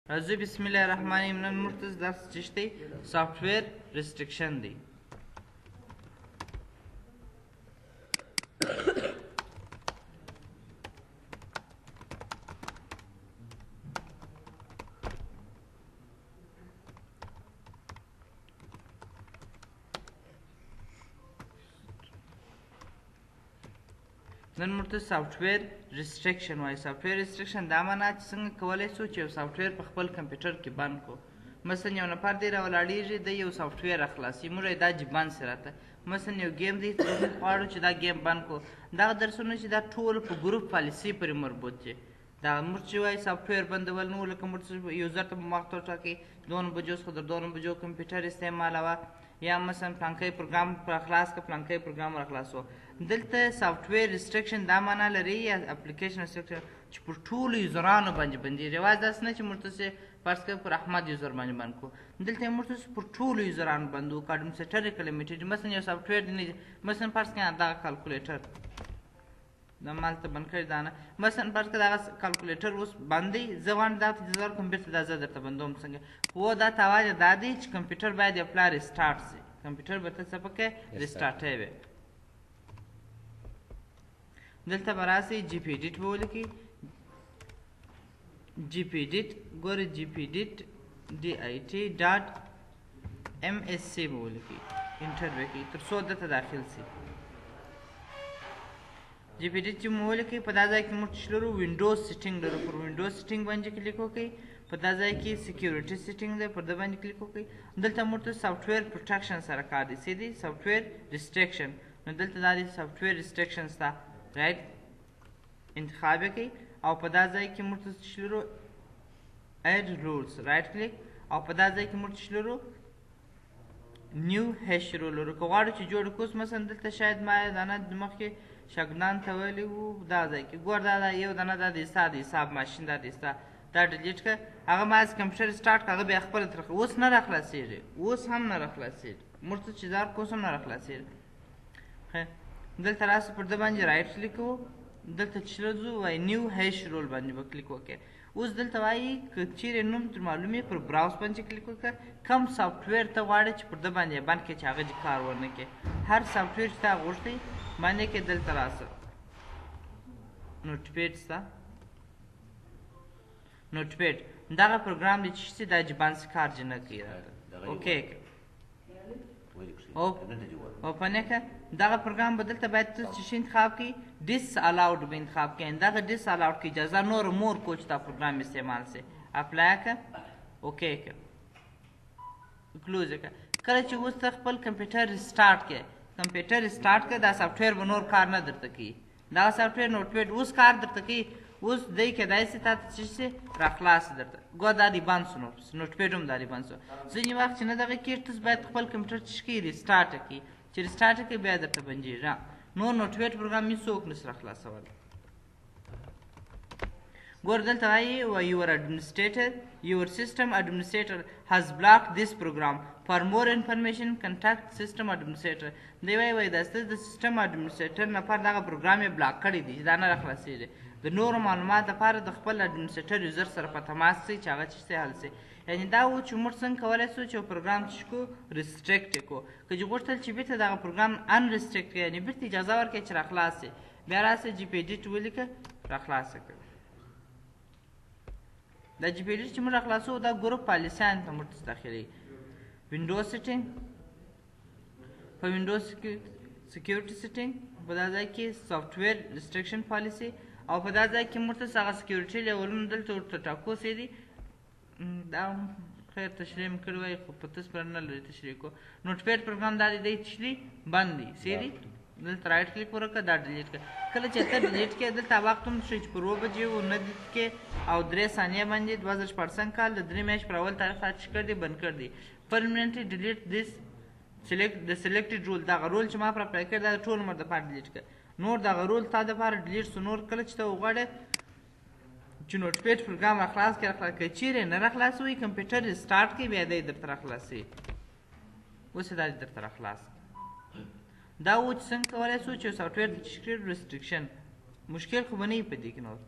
راځو بسم الله الرحمن الرحیم. نن موږ ته درس چې دی سافټویر ریسټریکشن دی. نن موږ ته سافټویر ریسټریکشن وایي. سافټویر ریسټریکشن دا معنا چې څنګه کولی شو چې یو سافټویر په خپل کمپیوټر کې بند کړو. مثلا یو نفر دی راولاړېږي د یو سافټویر راخلاصي موږ یې دا چې بند سي راته. مثلا یو ګیم دی موږ غواړو چې دا ګیم بند کړو. دغه درسونه چې دا ټول په ګروپ پالیسي پورې مربوط دي. دا موږ چې وایي سافټویر بندول نو لکه موږ یوزر ته به وخت وټاکئ 2 بجو څخه تر 2 بجو کمپیوټر استعمالوه، یا مثلا فلانکی پروګرام پر خلاص که فلانکی پروګرام را خلاصو. دلته سافټویر ریسټریکشن دا معنا لري یا اپلیکیشن ریسټریکشن چې پر ټولو یوزرانو باندې بندېږي. یوازې داسې نه چې موږ تاسې فرض کړئ پر احمد یوزر باندې بند کړو، دلته یې موږ تاسې پر ټولو یوزرانو بندو. اډمنسټریټر یې لیمیټډ. مثلا یو سافټویر دی مثلا فرض کړئ دغه کالکولیټر دا مالته بند کړی دا نه. مثلا فرض کړئ دغه کالکولیټر اوس بند دی، زه غواړم دغه اجازه ورکړم بېرته دا زه درته بندوم. څنګه خو دا تواجه دا دی چې کمپیوټر باید یو پلا ریسټارټ شي. کمپیوټر به ته څه پکې ریسټارټوي. دلته به راسئ جي پي ایډیټ به ولیکئ. جي پي ایډیټ ګورئ جي پي ایډیټ DIT ډاټ MSC به ولیکئ، انټر به کړئ تر څو دلته داخل سي. جي پي ایډیټ چې مو ولیکئ په دا ځای کې موږ څه لرو وینډوز سیټینګ لرو. پر وینډوز سیټینګ باندې کلیک وکړئ. په دا ځای کې سکیورټي سیټینګ دی، پر ده باندې کلیک وکړئ. دلته موږ ته سافټویر پروټیکشن سره کار دی. څه دی؟ سافټویر ریسټریکشن. نو دلته دا دی سافټویر ریسټریکشن سته، رایټ انتخاب یې کړئ او په دا ځای کې موږ ته څه لرو ایډ رولز، رایټ کلیک او په دا ځای کې موږ څه لرو نیو هیش رول لرو. که غواړو چې جوړ کړو مثلا دلته شاید ما دانه مخکې شګنان ته ویلي وو دا ځای کې ګور دا یو دانه دا د ستا د حساب ماشین دا د ستا دا ډیلیټ کړه. هغه ما کمپیوټر سټارټ کړه، هغه بیا خپله تر اوس نه راخلاصېږي، اوس هم نه راخلاصېږي. موږ ته چې ځار کوس هم نه راخلاصېږي. دلته راسه پر ده باندې رایټ کلیک کوو. دلته چې ځو وایي نیو هیش رول باندې به کلیک وکړئ. اوس دلته وایي که چیرې نوم تر معلوم یې پر براوز باندې کلیک وکړه. کم سافټویر ته غواړئ چې پر ده باندې بند کړئ چې هغه دې کار ونه کړي. هر سافټویر چې تا غوښتی باندې کې دلته راسه نوټپیډ سته. نوټپیډ دغه پروګرام دی چې دا چې بند سي کار چې نه کوي راته. اوکې اوپن یې کړه. دغه پروګرام به دلته باید ته چې شي انتخاب کړي ډس الاؤډ به انتخاب کړئ. دغه ډس الاؤډ کې اجازه نور مور کو چې دا پروګرام استعمال سي. اپلای کړه، اوکې کړه، کلوز یې کړه. کله چې اوس ته خپل کمپیوټر ریسټارټ کړې، کمپیوټر ریسټارټ کړه دا سافټویر به نور کار نه درته کوي. دغه سافټویر نوټپیډ اوس کار درته کوي. اوس دی کیدای سي تا ته څه شي راخلاص درته ګوه دا دې بند سو. نوټپیډ هم دا دې بند سو. ځینې وخت چې نه دغه کېږي تاسو باید خپل کمپیوټر چې کړي ریسټارټ یې کړي. چې ریسټارټ یې کړي بیا درته بندېږي. نور نوټپیډ پروګرام هېڅوک نشي راخلاصولی. ګوره دلته وایي your administrator your system administrator has blocked this program. For more information contact system administrator. دی وایي دا ستاسو د سیسټم اډمنسټریټر لپاره دغه پروګرام یې بلاک کړی دی چې دا نه راخلاصېږي. د نورو معلومات لپاره د خپل اډمنسټریټر یوزر سره په تماس شئ چې هغه چې حل شي. یعنې دا و چې موږ څنګه کولی شو چې یو پروګرام چې کړو ریسټریکټ یې کړو. که چې غوښتل چې بېرته دغه پروګرام ان ریسټریکټ کړي یعنې بېرته اجازه ورکړئ چې راخلاص شي، بیا راسئ جي پي ایډیټ ولیکه راخلاصه کړئ. دا جي پي ایډیټ چې موږ راخلاصوو دا ګروپ پالیسیانو ته موږ داخلوي. وینډوز سیټینګ، په وینډوز سکیورټي سیټینګ، په دا ځای کې سافټویر ریسټریکشن پالیسي او په دا ځای کې موږ ته هغه سکیورټي لیولونه دلته ورته ټاکو څه دي. دا خیر تشریح مې کړی وای خو په تاسو پر نه لري تشریح کو. نوټپیډ پروګرام دا دی چې دی بند دی. څه دي؟ دلته رایټ کلیک وکړه دا ډیلیټ کړه. کله چې ته ډیلیټ کړې دلته وخت هم ښیي چې پر 2 بجې و 9 کې او 3 ثانیې باندې 2014 کال د 3 میاشتې پر اول تاریخ څخه کړ دی بند کړ دی. permanently delete this the selected rule. دغه رول چې ما پر اپلای کړی دا ټول عمر دپاره ډیلیټ کړه. نور دغه رول تا دپاره ډیلیټ سو. نور کله چې ته وغواړې چې نوټپیډ پروګرام راخلاص کړې راخلاص کړې چیرې نه راخلاصوي کمپیوټر ریسټارټ کړي بیا دی درته راخلاصوي. اوس یې دا درته راخلاص. دا و چې څنګه کولی شو چې یو سافټویر د تشکیل ریسټریکشن مشکل خو به نه وي په دې کې نور.